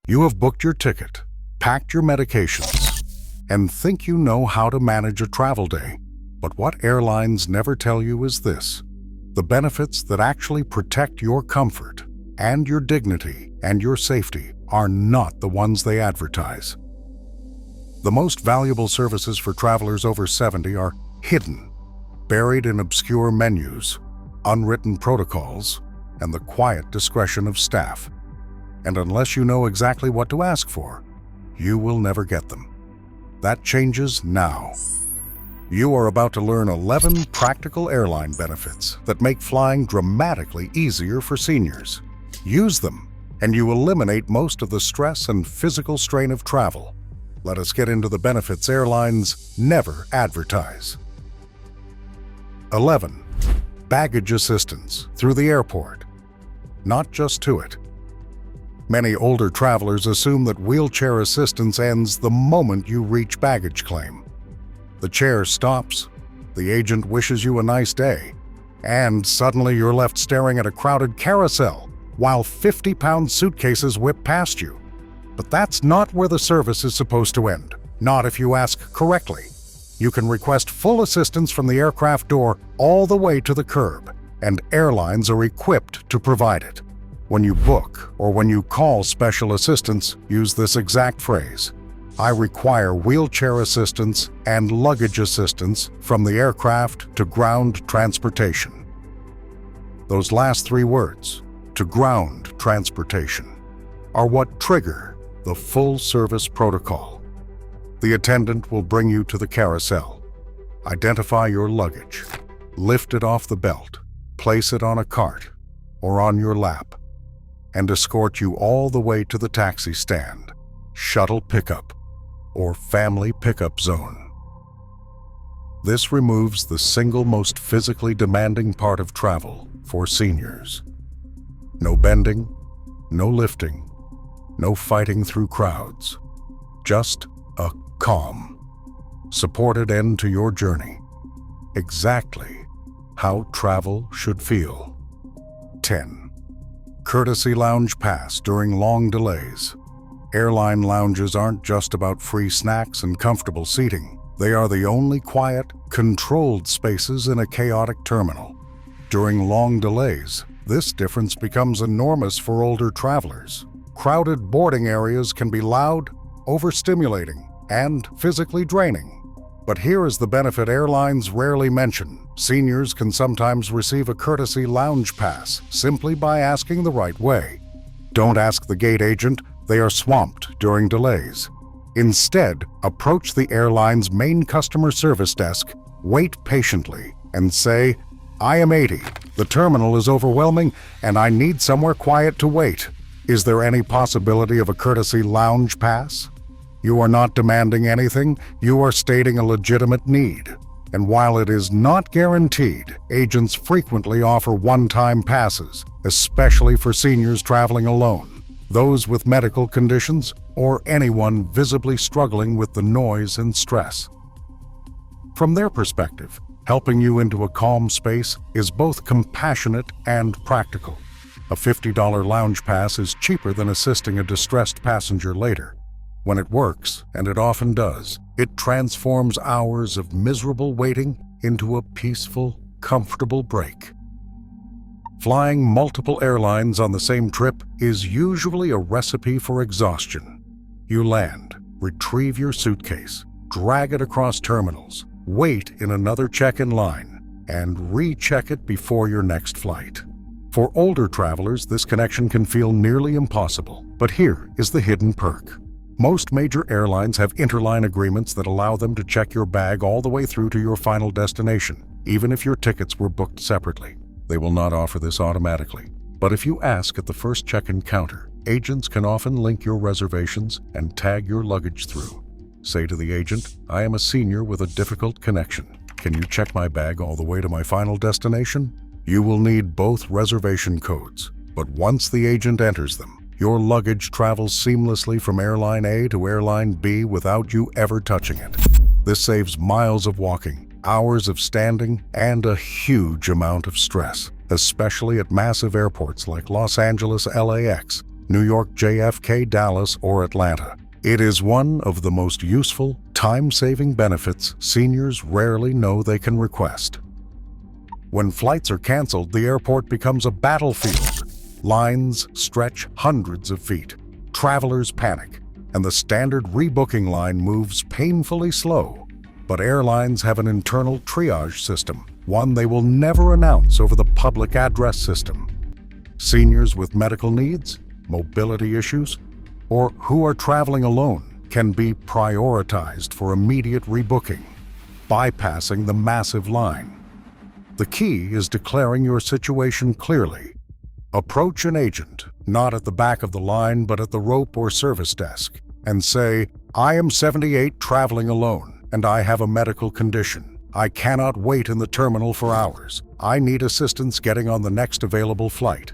You have booked your ticket, packed your medications, and think you know how to manage a travel day. But what airlines never tell you is this: the benefits that actually protect your comfort and your dignity and your safety are not the ones they advertise. The most valuable services for travelers over 70 are hidden, buried in obscure menus, unwritten protocols, and the quiet discretion of staff. And unless you know exactly what to ask for, you will never get them. That changes now. You are about to learn 11 practical airline benefits that make flying dramatically easier for seniors. Use them, and you eliminate most of the stress and physical strain of travel. Let us get into the benefits airlines never advertise. 11. Baggage assistance through the airport. Not just to it. Many older travelers assume that wheelchair assistance ends the moment you reach baggage claim. The chair stops, the agent wishes you a nice day, and suddenly you're left staring at a crowded carousel while 50-pound suitcases whip past you. But that's not where the service is supposed to end, not if you ask correctly. You can request full assistance from the aircraft door all the way to the curb, and airlines are equipped to provide it. When you book or when you call special assistance, use this exact phrase: "I require wheelchair assistance and luggage assistance from the aircraft to ground transportation." Those last three words, "to ground transportation," are what trigger the full-service protocol. The attendant will bring you to the carousel, identify your luggage, lift it off the belt, place it on a cart or on your lap, and escort you all the way to the taxi stand, shuttle pickup, or family pickup zone. This removes the single most physically demanding part of travel for seniors. No bending, no lifting, no fighting through crowds. Just a calm, supported end to your journey. Exactly how travel should feel. 10. Courtesy lounge pass during long delays. Airline lounges aren't just about free snacks and comfortable seating. They are the only quiet, controlled spaces in a chaotic terminal. During long delays, this difference becomes enormous for older travelers. Crowded boarding areas can be loud, overstimulating, and physically draining. But here is the benefit airlines rarely mention. Seniors can sometimes receive a courtesy lounge pass simply by asking the right way. Don't ask the gate agent, they are swamped during delays. Instead, approach the airline's main customer service desk, wait patiently, and say, "I am 80. The terminal is overwhelming, and I need somewhere quiet to wait. Is there any possibility of a courtesy lounge pass?" You are not demanding anything, you are stating a legitimate need. And while it is not guaranteed, agents frequently offer one-time passes, especially for seniors traveling alone, those with medical conditions, or anyone visibly struggling with the noise and stress. From their perspective, helping you into a calm space is both compassionate and practical. A $50 lounge pass is cheaper than assisting a distressed passenger later. When it works, and it often does, it transforms hours of miserable waiting into a peaceful, comfortable break. Flying multiple airlines on the same trip is usually a recipe for exhaustion. You land, retrieve your suitcase, drag it across terminals, wait in another check-in line, and recheck it before your next flight. For older travelers, this connection can feel nearly impossible, but here is the hidden perk. Most major airlines have interline agreements that allow them to check your bag all the way through to your final destination, even if your tickets were booked separately. They will not offer this automatically. But if you ask at the first check-in counter, agents can often link your reservations and tag your luggage through. Say to the agent, "I am a senior with a difficult connection. Can you check my bag all the way to my final destination?" You will need both reservation codes, but once the agent enters them, your luggage travels seamlessly from Airline A to Airline B without you ever touching it. This saves miles of walking, hours of standing, and a huge amount of stress, especially at massive airports like Los Angeles LAX, New York JFK, Dallas, or Atlanta. It is one of the most useful, time-saving benefits seniors rarely know they can request. When flights are canceled, the airport becomes a battlefield. Lines stretch hundreds of feet. Travelers panic, and the standard rebooking line moves painfully slow. But airlines have an internal triage system, one they will never announce over the public address system. Seniors with medical needs, mobility issues, or who are traveling alone can be prioritized for immediate rebooking, bypassing the massive line. The key is declaring your situation clearly. Approach an agent, not at the back of the line but at the rope or service desk, and say, "I am 78 traveling alone, and I have a medical condition. I cannot wait in the terminal for hours. I need assistance getting on the next available flight."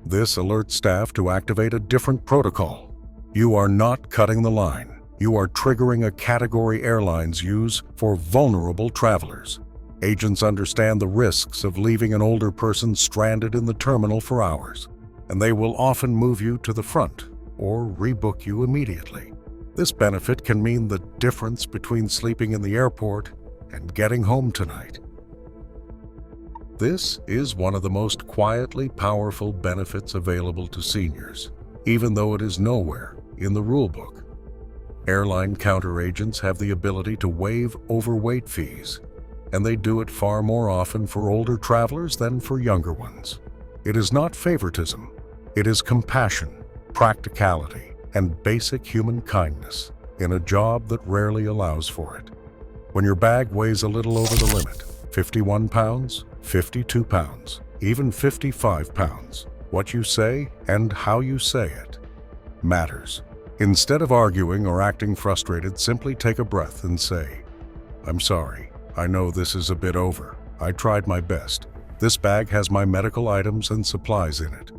This alerts staff to activate a different protocol. You are not cutting the line. You are triggering a category airlines use for vulnerable travelers. Agents understand the risks of leaving an older person stranded in the terminal for hours, and they will often move you to the front or rebook you immediately. This benefit can mean the difference between sleeping in the airport and getting home tonight. This is one of the most quietly powerful benefits available to seniors, even though it is nowhere in the rulebook. Airline counter agents have the ability to waive overweight fees, and they do it far more often for older travelers than for younger ones. It is not favoritism. It is compassion, practicality, and basic human kindness in a job that rarely allows for it. When your bag weighs a little over the limit, 51 pounds, 52 pounds, even 55 pounds, what you say and how you say it matters. Instead of arguing or acting frustrated, simply take a breath and say, "I'm sorry. I know this is a bit over. I tried my best. This bag has my medical items and supplies in it."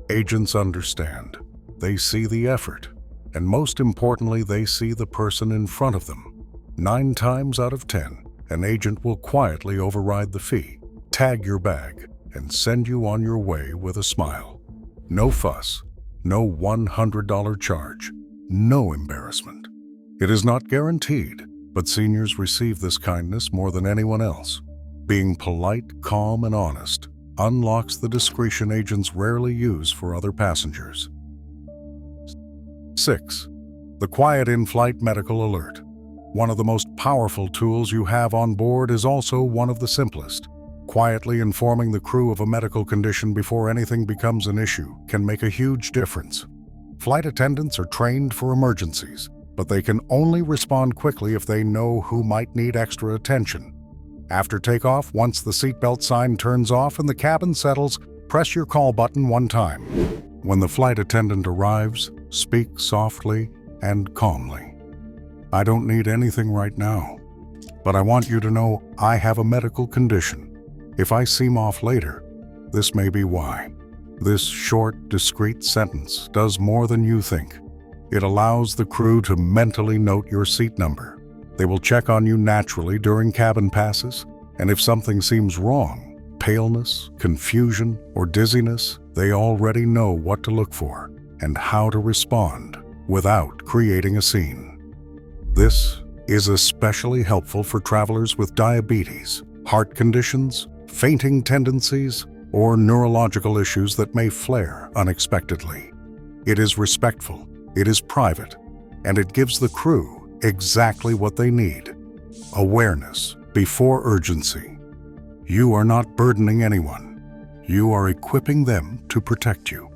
Agents understand. They see the effort, and most importantly, they see the person in front of them. 9 times out of 10, an agent will quietly override the fee, tag your bag, and send you on your way with a smile. No fuss, no $100 charge, no embarrassment. It is not guaranteed, but seniors receive this kindness more than anyone else. Being polite, calm, and honest unlocks the discretion agents rarely use for other passengers. 6. The quiet in-flight medical alert. One of the most powerful tools you have on board is also one of the simplest. Quietly informing the crew of a medical condition before anything becomes an issue can make a huge difference. Flight attendants are trained for emergencies, but they can only respond quickly if they know who might need extra attention. After takeoff, once the seatbelt sign turns off and the cabin settles, press your call button one time. When the flight attendant arrives, speak softly and calmly. "I don't need anything right now, but I want you to know I have a medical condition. If I seem off later, this may be why." This short, discreet sentence does more than you think. It allows the crew to mentally note your seat number. They will check on you naturally during cabin passes, and if something seems wrong, paleness, confusion, or dizziness, they already know what to look for and how to respond without creating a scene. This is especially helpful for travelers with diabetes, heart conditions, fainting tendencies, or neurological issues that may flare unexpectedly. It is respectful, it is private, and it gives the crew exactly what they need: awareness before urgency. You are not burdening anyone. You are equipping them to protect you.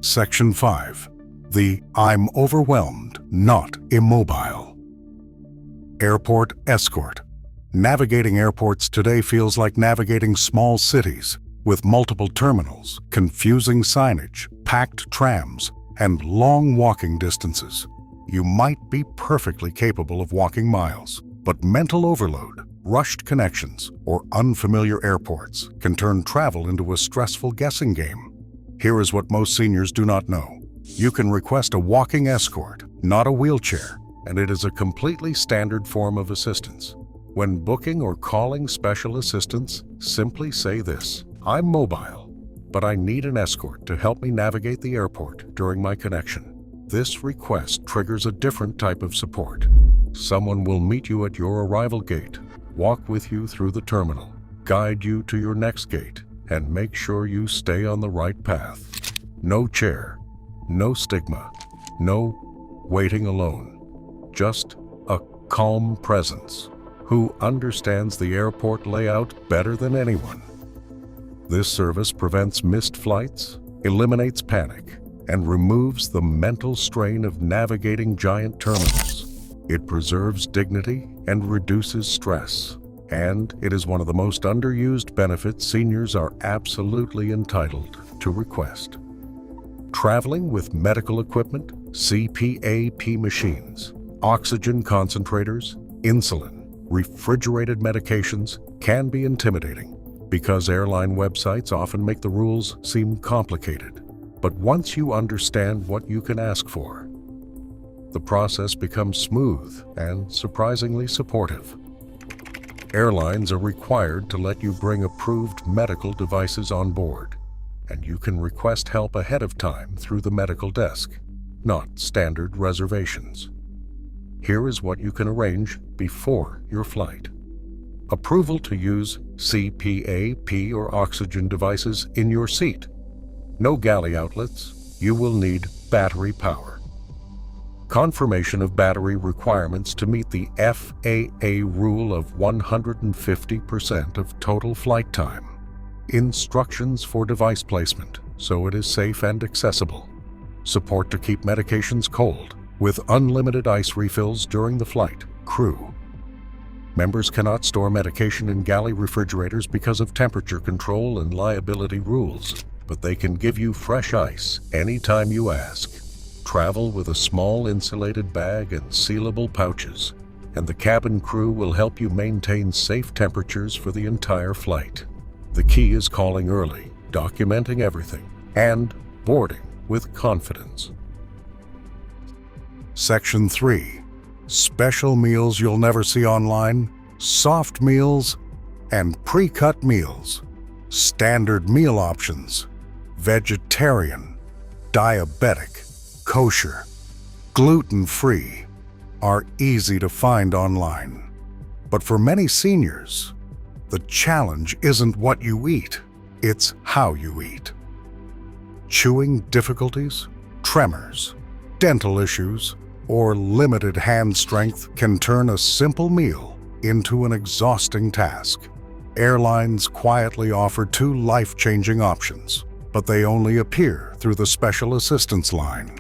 Section 5. The "I'm overwhelmed, not immobile." Airport escort. Navigating airports today feels like navigating small cities with multiple terminals, confusing signage, packed trams, and long walking distances. You might be perfectly capable of walking miles, but mental overload, rushed connections, or unfamiliar airports can turn travel into a stressful guessing game. Here is what most seniors do not know. You can request a walking escort, not a wheelchair, and it is a completely standard form of assistance. When booking or calling special assistance, simply say this: "I'm mobile." but I need an escort to help me navigate the airport during my connection. This request triggers a different type of support. Someone will meet you at your arrival gate, walk with you through the terminal, guide you to your next gate, and make sure you stay on the right path. No chair, no stigma, no waiting alone. Just a calm presence who understands the airport layout better than anyone. This service prevents missed flights, eliminates panic, and removes the mental strain of navigating giant terminals. It preserves dignity and reduces stress, and it is one of the most underused benefits seniors are absolutely entitled to request. Traveling with medical equipment, CPAP machines, oxygen concentrators, insulin, refrigerated medications can be intimidating because airline websites often make the rules seem complicated. But once you understand what you can ask for, the process becomes smooth and surprisingly supportive. Airlines are required to let you bring approved medical devices on board, and you can request help ahead of time through the medical desk, not standard reservations. Here is what you can arrange before your flight. Approval to use CPAP or oxygen devices in your seat. No galley outlets. You will need battery power. Confirmation of battery requirements to meet the FAA rule of 150% of total flight time. Instructions for device placement so it is safe and accessible. Support to keep medications cold with unlimited ice refills during the flight. Crew. Members cannot store medication in galley refrigerators because of temperature control and liability rules, but they can give you fresh ice anytime you ask. Travel with a small insulated bag and sealable pouches, and the cabin crew will help you maintain safe temperatures for the entire flight. The key is calling early, documenting everything, and boarding with confidence. Section 3. Special meals you'll never see online, soft meals, and pre-cut meals. Standard meal options, vegetarian, diabetic, kosher, gluten-free, are easy to find online. But for many seniors, the challenge isn't what you eat, it's how you eat. Chewing difficulties, tremors, dental issues, or limited hand strength can turn a simple meal into an exhausting task. Airlines quietly offer 2 life-changing options, but they only appear through the special assistance line.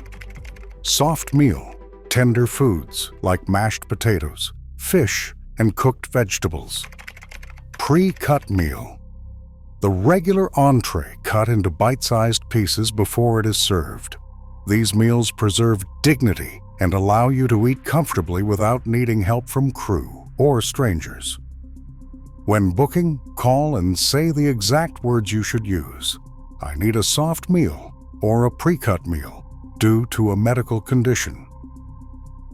Soft meal, tender foods like mashed potatoes, fish, and cooked vegetables. Pre-cut meal, the regular entree cut into bite-sized pieces before it is served. These meals preserve dignity and allow you to eat comfortably without needing help from crew or strangers. When booking, call and say the exact words you should use. I need a soft meal or a pre-cut meal due to a medical condition.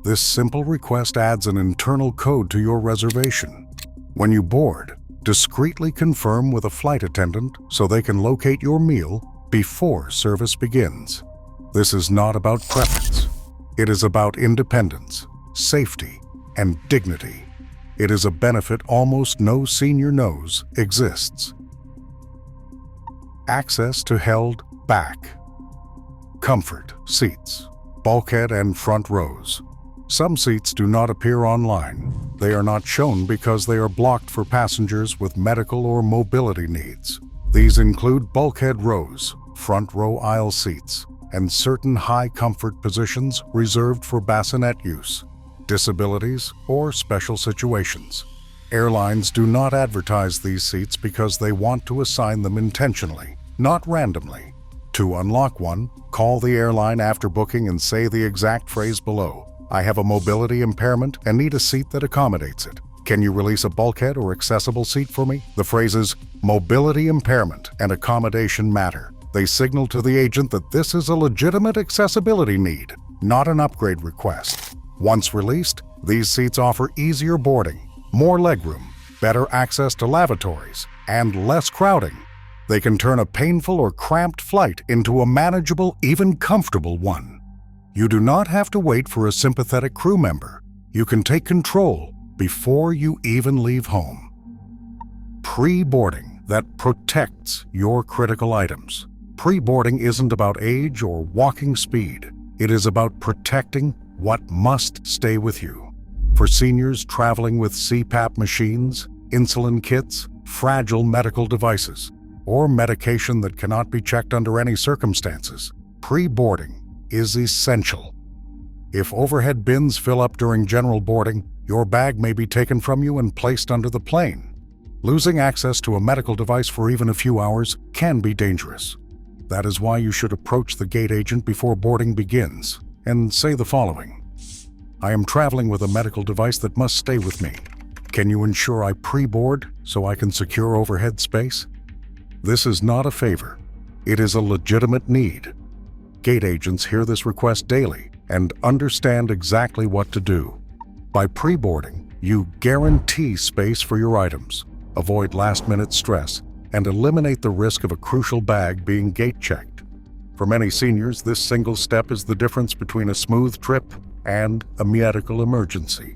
This simple request adds an internal code to your reservation. When you board, discreetly confirm with a flight attendant so they can locate your meal before service begins. This is not about preference. It is about independence, safety, and dignity. It is a benefit almost no senior knows exists. Access to held back. Comfort seats, bulkhead and front rows. Some seats do not appear online. They are not shown because they are blocked for passengers with medical or mobility needs. These include bulkhead rows, front row aisle seats, and certain high comfort positions reserved for bassinet use, disabilities, or special situations. Airlines do not advertise these seats because they want to assign them intentionally, not randomly. To unlock one, call the airline after booking and say the exact phrase below. I have a mobility impairment and need a seat that accommodates it. Can you release a bulkhead or accessible seat for me? The phrases mobility impairment and accommodation matter. They signal to the agent that this is a legitimate accessibility need, not an upgrade request. Once released, these seats offer easier boarding, more legroom, better access to lavatories, and less crowding. They can turn a painful or cramped flight into a manageable, even comfortable one. You do not have to wait for a sympathetic crew member. You can take control before you even leave home. Pre-boarding that protects your critical items. Pre-boarding isn't about age or walking speed. It is about protecting what must stay with you. For seniors traveling with CPAP machines, insulin kits, fragile medical devices, or medication that cannot be checked under any circumstances, pre-boarding is essential. If overhead bins fill up during general boarding, your bag may be taken from you and placed under the plane. Losing access to a medical device for even a few hours can be dangerous. That is why you should approach the gate agent before boarding begins and say the following: "I am traveling with a medical device that must stay with me. Can you ensure I pre-board so I can secure overhead space?" This is not a favor. It is a legitimate need. Gate agents hear this request daily and understand exactly what to do. By pre-boarding, you guarantee space for your items, avoid last-minute stress, and eliminate the risk of a crucial bag being gate-checked. For many seniors, this single step is the difference between a smooth trip and a medical emergency.